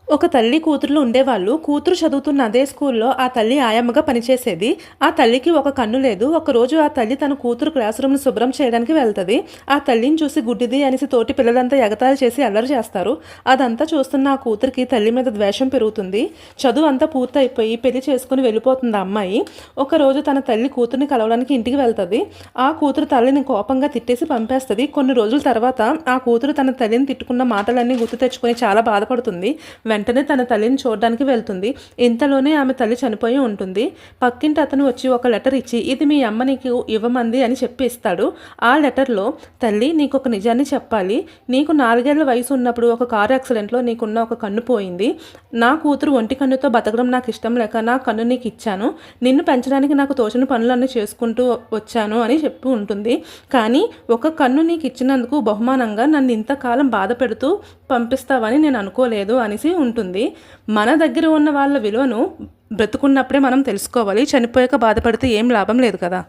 ఒక తల్లి కూతుర్లు ఉండేవాళ్ళు. కూతురు చదువుతున్న అదే స్కూల్లో ఆ తల్లి ఆయమ్మగా పనిచేసేది. ఆ తల్లికి ఒక కన్ను లేదు. ఒకరోజు ఆ తల్లి తన కూతురు క్లాస్ రూమ్‌ని శుభ్రం చేయడానికి వెళ్తది. ఆ తల్లిని చూసి గుడ్డిది అనేసి తోటి పిల్లలంతా ఎగతాళి చేసి అల్లరి చేస్తారు. అదంతా చూస్తున్న ఆ కూతురికి తల్లి మీద ద్వేషం పెరుగుతుంది. చదువు అంతా పూర్తయిపోయి పెళ్లి చేసుకొని వెళ్ళిపోతుంది ఆ అమ్మాయి. ఒకరోజు తన తల్లి కూతుర్ని కలవడానికి ఇంటికి వెళ్తది. ఆ కూతురు తల్లిని కోపంగా తిట్టేసి పంపేస్తది. కొన్ని రోజుల తర్వాత ఆ కూతురు తన తల్లిని తిట్టుకున్న మాటలన్నీ గుర్తు తెచ్చుకొని చాలా బాధపడుతుంది. వెంటనే తన తల్లిని చూడడానికి వెళ్తుంది. ఇంతలోనే ఆమె తల్లి చనిపోయి ఉంటుంది. పక్కింటి అతను వచ్చి ఒక లెటర్ ఇచ్చి ఇది మీ అమ్మ నీకు ఇవ్వమంది అని చెప్పి ఇస్తాడు. ఆ లెటర్లో తల్లి నీకొక నిజాన్ని చెప్పాలి. నీకు 4 ఏళ్ల వయసు ఉన్నప్పుడు ఒక కారు యాక్సిడెంట్లో నీకున్న ఒక కన్ను పోయింది. నా కూతురు ఒంటి కన్నుతో బతకడం నాకు ఇష్టం లేక నా కన్ను నీకు ఇచ్చాను. నిన్ను పెంచడానికి నాకు తోచిన పనులన్నీ చేసుకుంటూ వచ్చాను అని చెప్పి ఉంటుంది. కానీ ఒక కన్ను నీకు ఇచ్చినందుకు బహుమానంగా నన్ను ఇంతకాలం బాధ పెడుతూ పంపిస్తావని నేను అనుకోలేదు అనేసి ఉంటుంది. మన దగ్గర ఉన్న వాళ్ళ విలువను బ్రతుకున్నప్పుడే మనం తెలుసుకోవాలి. చనిపోయాక బాధపడితే ఏం లాభం లేదు కదా.